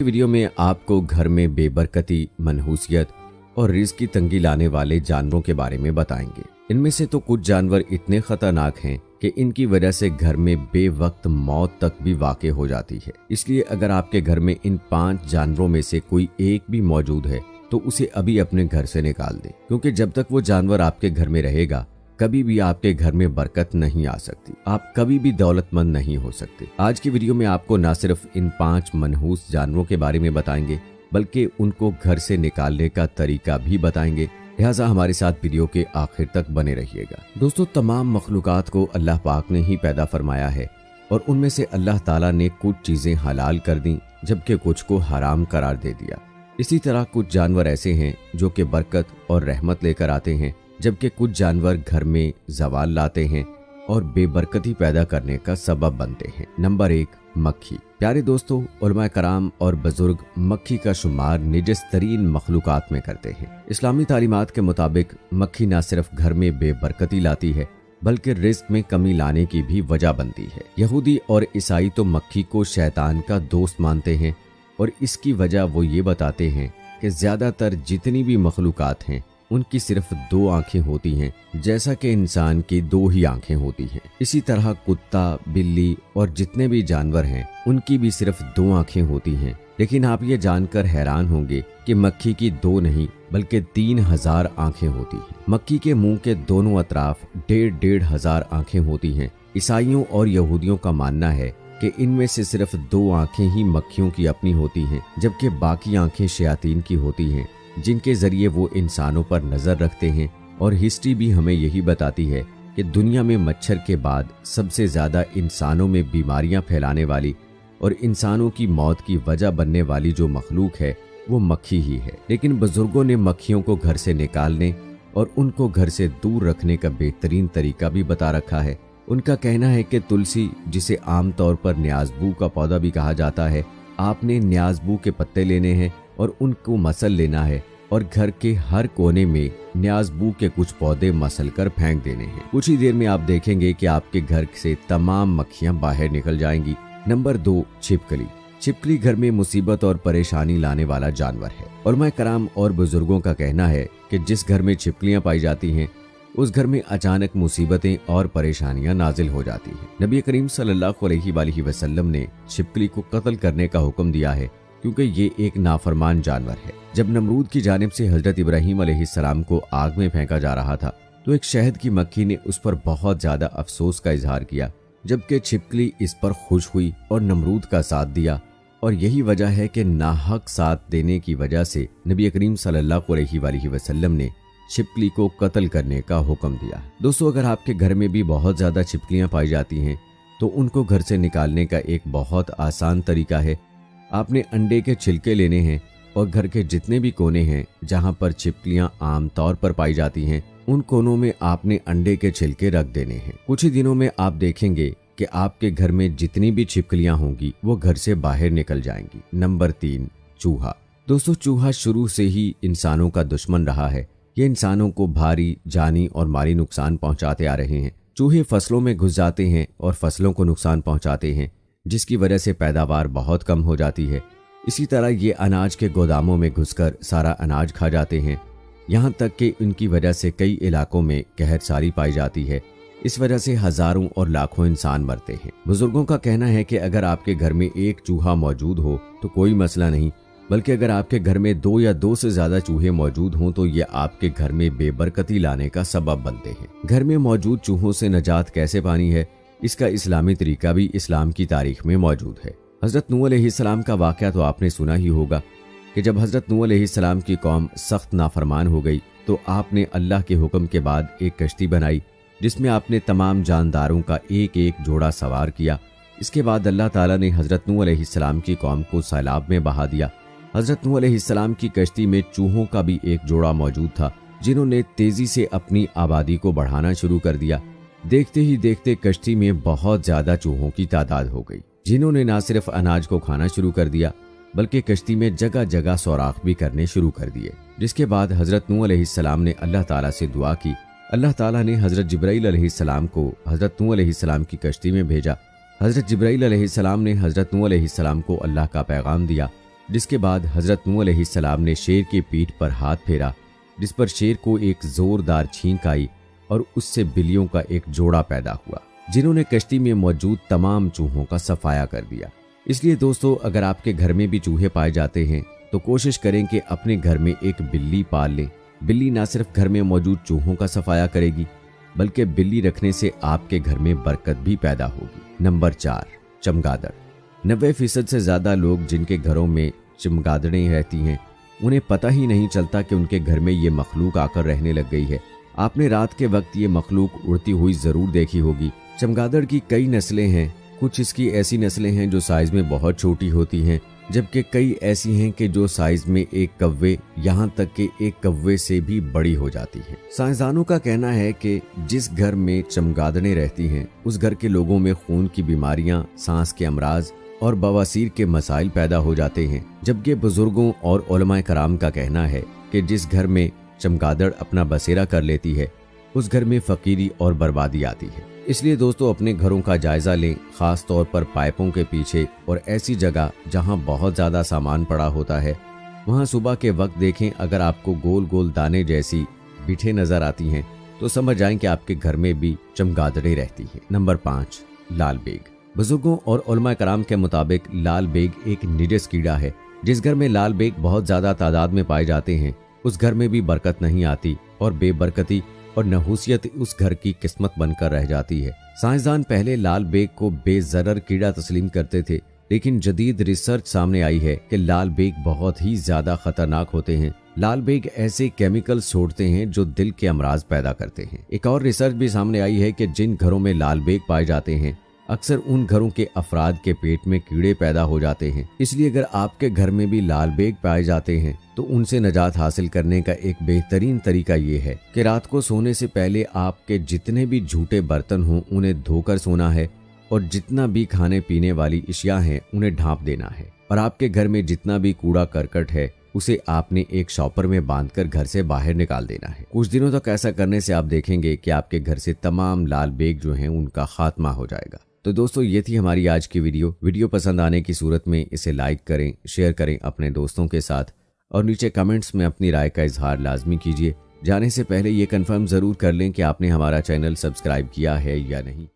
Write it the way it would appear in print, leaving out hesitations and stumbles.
Video में आपको घर में बेबरकती, मनहूसियत और रिज़्क की तंगी लाने वाले जानवरों के बारे में बताएंगे। इनमें से तो कुछ जानवर इतने खतरनाक हैं कि इनकी वजह से घर में बेवक्त मौत तक भी वाक़ई हो जाती है। इसलिए अगर आपके घर में इन 5 जानवरों में से कोई एक भी मौजूद है तो उसे अभी अपने घर से निकाल दें, क्योंकि जब तक वो जानवर आपके घर में रहेगा कभी भी आपके घर में बरकत नहीं आ सकती, आप कभी भी दौलतमंद नहीं हो सकते। आज की वीडियो में आपको न सिर्फ इन 5 मनहूस जानवरों के बारे में बताएंगे बल्कि उनको घर से निकालने का तरीका भी बताएंगे, लिहाजा हमारे साथ वीडियो के आखिर तक बने रहिएगा। दोस्तों, तमाम मखलूकात को अल्लाह पाक ने ही पैदा फरमाया है और उनमें से अल्लाह ताला ने कुछ चीजें हलाल कर दी जबकि कुछ को हराम करार दे दिया। इसी तरह कुछ जानवर ऐसे हैं जो कि बरकत और रहमत लेकर आते हैं, जबकि कुछ जानवर घर में जवाल लाते हैं और बेबरकती पैदा करने का सबब बनते हैं। नंबर 1, मक्खी। प्यारे दोस्तों, उलमा कराम और बुजुर्ग मक्खी का शुमार निजस तरीन मखलूकात में करते हैं। इस्लामी तालीमात के मुताबिक मक्खी न सिर्फ घर में बेबरकती लाती है बल्कि रिज्क में कमी लाने की भी वजह बनती है। यहूदी और ईसाई तो मक्खी को शैतान का दोस्त मानते हैं और इसकी वजह वो ये बताते हैं कि ज्यादातर जितनी भी मखलूकात हैं उनकी सिर्फ 2 आंखें होती हैं, जैसा कि इंसान की 2 ही आंखें होती हैं। इसी तरह कुत्ता, बिल्ली और जितने भी जानवर हैं उनकी भी सिर्फ 2 आंखें होती हैं। लेकिन आप ये जानकर हैरान होंगे कि मक्खी की 2 नहीं बल्कि 3000 आंखें होती हैं। मक्खी के मुंह के दोनों अतराफ 1,500 हजार आंखें होती हैं। ईसाइयों और यहूदियों का मानना है कि इनमें से सिर्फ 2 आंखें ही मक्खियों की अपनी होती हैं, जबकि बाकी आंखें शयातीन की होती हैं जिनके जरिए वो इंसानों पर नजर रखते हैं। और हिस्ट्री भी हमें यही बताती है कि दुनिया में मच्छर के बाद सबसे ज्यादा इंसानों में बीमारियां फैलाने वाली और इंसानों की मौत की वजह बनने वाली जो मखलूक है वो मक्खी ही है। लेकिन बुजुर्गों ने मक्खियों को घर से निकालने और उनको घर से दूर रखने का बेहतरीन तरीका भी बता रखा है। उनका कहना है कि तुलसी, जिसे आमतौर पर न्याज़बू का पौधा भी कहा जाता है, आपने न्याज़बू के पत्ते लेने हैं और उनको मसल लेना है और घर के हर कोने में न्याज़बू के कुछ पौधे मसल कर फेंक देने हैं। कुछ ही देर में आप देखेंगे कि आपके घर से तमाम मक्खियां बाहर निकल जाएंगी। नंबर 2, छिपकली। छिपकली घर में मुसीबत और परेशानी लाने वाला जानवर है। उलमा कराम और बुजुर्गों का कहना है कि जिस घर में छिपकलियां पाई जाती हैं उस घर में अचानक मुसीबतें और परेशानियां नाजिल हो जाती हैं। नबी करीम सल्लल्लाहु अलैहि वसल्लम ने छिपकली को कत्ल करने का हुक्म दिया है क्योंकि ये एक नाफरमान जानवर है। जब नमरूद की जानिब से हजरत इब्राहीम अलैहिस्सलाम को आग में फेंका जा रहा था तो एक शहद की मक्खी ने उस पर बहुत ज्यादा अफसोस का इजहार किया, जबकि छिपकली इस पर खुश हुई और नमरूद का साथ दिया। और यही वजह है कि नाहक साथ देने की वजह से नबी करीम सल्लल्लाहु अलैहि वसल्लम ने छिपकली को कत्ल करने का हुक्म दिया। दोस्तों, अगर आपके घर में भी बहुत ज्यादा छिपकलियां पाई जाती हैं तो उनको घर से निकालने का एक बहुत आसान तरीका है। आपने अंडे के छिलके लेने हैं और घर के जितने भी कोने हैं जहां पर छिपकलियां आमतौर पर पाई जाती हैं उन कोनों में आपने अंडे के छिलके रख देने हैं। कुछ ही दिनों में आप देखेंगे कि आपके घर में जितनी भी छिपकलियां होंगी वो घर से बाहर निकल जाएंगी। नंबर 3, चूहा। दोस्तों, चूहा शुरू से ही इंसानों का दुश्मन रहा है। ये इंसानों को भारी जानी और माली नुकसान पहुंचाते आ रहे हैं। चूहे फसलों में घुस जाते हैं और फसलों को नुकसान पहुंचाते हैं, जिसकी वजह से पैदावार बहुत कम हो जाती है। इसी तरह ये अनाज के गोदामों में घुसकर सारा अनाज खा जाते हैं, यहाँ तक कि इनकी वजह से कई इलाकों में कहरसारी पाई जाती है। इस वजह से हजारों और लाखों इंसान मरते हैं। बुजुर्गों का कहना है कि अगर आपके घर में एक चूहा मौजूद हो तो कोई मसला नहीं, बल्कि अगर आपके घर में 2 या 2 से ज्यादा चूहे मौजूद हों तो ये आपके घर में बेबरकती लाने का सबब बनते हैं। घर में मौजूद चूहों से निजात कैसे पानी है, इसका इस्लामी तरीका भी इस्लाम की तारीख में मौजूद है। हजरत नूह अलैहिस्सलाम का वाक़या तो आपने सुना ही होगा कि जब हजरत नूह अलैहिस्सलाम की कौम सख्त नाफरमान हो गई तो आपने अल्लाह के हुक्म के बाद एक कश्ती बनाई जिसमें आपने तमाम जानदारों का एक एक जोड़ा सवार किया। इसके बाद अल्लाह ताला ने हजरत नूह अलैहिस्सलाम की कौम को सैलाब में बहा दिया। हजरत नूह अलैहिस्सलाम की कश्ती में चूहों का भी एक जोड़ा मौजूद था जिन्होंने तेजी से अपनी आबादी को बढ़ाना शुरू कर दिया। देखते ही देखते कश्ती में बहुत ज्यादा चूहों की तादाद हो गई, जिन्होंने न सिर्फ अनाज को खाना शुरू कर दिया बल्कि कश्ती में जगह जगह सौराख भी करने शुरू कर दिए। जिसके बाद हजरत नूह अलैहिस्सलाम ने अल्लाह ताला से दुआ की। अल्लाह ताला ने हजरत जिब्राईल अलैहिस्सलाम को हजरत नूह अलैहिस्सलाम की कश्ती में भेजा। हजरत जिब्राईल अलैहिस्सलाम ने हजरत नूह अलैहिस्सलाम को अल्लाह का पैगाम दिया जिसके बाद हजरत नूह अलैहिस्सलाम ने शेर की पीठ पर हाथ फेरा, जिस पर शेर को एक जोरदार छींक आई और उससे बिल्लियों का एक जोड़ा पैदा हुआ, जिन्होंने कश्ती में मौजूद तमाम चूहों का सफाया कर दिया। इसलिए दोस्तों, अगर आपके घर में भी चूहे पाए जाते हैं तो कोशिश करें कि अपने घर में एक बिल्ली पाल लें। बिल्ली न सिर्फ घर में मौजूद चूहों का सफाया करेगी, बल्कि बिल्ली रखने से आपके घर में बरकत भी पैदा होगी। नंबर 4, चमगादड़। 90% से ज्यादा लोग जिनके घरों में चमगादड़ें रहती हैं, उन्हें पता ही नहीं चलता कि उनके घर में ये मखलूक आकर रहने लग गई है। आपने रात के वक्त ये मखलूक उड़ती हुई जरूर देखी होगी। चमगादड़ की कई नस्लें हैं। कुछ इसकी ऐसी नस्लें हैं जो साइज में बहुत छोटी होती हैं, जबकि कई ऐसी हैं कि जो साइज में एक कौवे, यहाँ तक कि एक कौवे से भी बड़ी हो जाती हैं। साइंसदानों का कहना है कि जिस घर में चमगादड़ें रहती हैं उस घर के लोगों में खून की बीमारियां, सांस के अमराज और बवासीर के मसाइल पैदा हो जाते हैं, जबकि बुजुर्गों और उलमाए कराम का कहना है कि जिस घर में चमगादड़ अपना बसेरा कर लेती है उस घर में फकीरी और बर्बादी आती है। इसलिए दोस्तों, अपने घरों का जायजा लें, खास तौर पर पाइपों के पीछे और ऐसी जगह जहां बहुत ज्यादा सामान पड़ा होता है। वहां सुबह के वक्त देखें, अगर आपको गोल गोल दाने जैसी बिठे नजर आती हैं तो समझ जाएं कि आपके घर में भी चमगादड़ें रहती हैं। नंबर 5, लाल बेग। बुजुर्गों और उलमा कराम के मुताबिक लाल बेग एक निजस कीड़ा है। जिस घर में लाल बेग बहुत ज्यादा तादाद में पाए जाते हैं उस घर में भी बरकत नहीं आती और बेबरकती और नहूसियत उस घर की किस्मत बनकर रह जाती है। साइंसदान पहले लाल बेग को बेजरर कीड़ा तस्लीम करते थे, लेकिन जदीद रिसर्च सामने आई है कि लाल बेग बहुत ही ज्यादा खतरनाक होते हैं। लाल बेग ऐसे केमिकल्स छोड़ते हैं जो दिल के अमराज पैदा करते हैं। एक और रिसर्च भी सामने आई है कि जिन घरों में लाल बेग पाए जाते हैं अक्सर उन घरों के अफराद के पेट में कीड़े पैदा हो जाते हैं। इसलिए अगर आपके घर में भी लाल बेग पाए जाते हैं तो उनसे निजात हासिल करने का एक बेहतरीन तरीका ये है कि रात को सोने से पहले आपके जितने भी झूठे बर्तन हों उन्हें धोकर सोना है और जितना भी खाने पीने वाली अशिया हैं उन्हें ढांप देना है। और आपके घर में जितना भी कूड़ा करकट है उसे आपने एक शॉपर में बांधकर घर से बाहर निकाल देना है। कुछ दिनों तक ऐसा करने से आप देखेंगे कि आपके घर से तमाम लाल बेग जो हैं उनका खात्मा हो जाएगा। तो दोस्तों, ये थी हमारी आज की वीडियो पसंद आने की सूरत में इसे लाइक करें, शेयर करें अपने दोस्तों के साथ और नीचे कमेंट्स में अपनी राय का इजहार लाजमी कीजिए। जाने से पहले ये कंफर्म जरूर कर लें कि आपने हमारा चैनल सब्सक्राइब किया है या नहीं।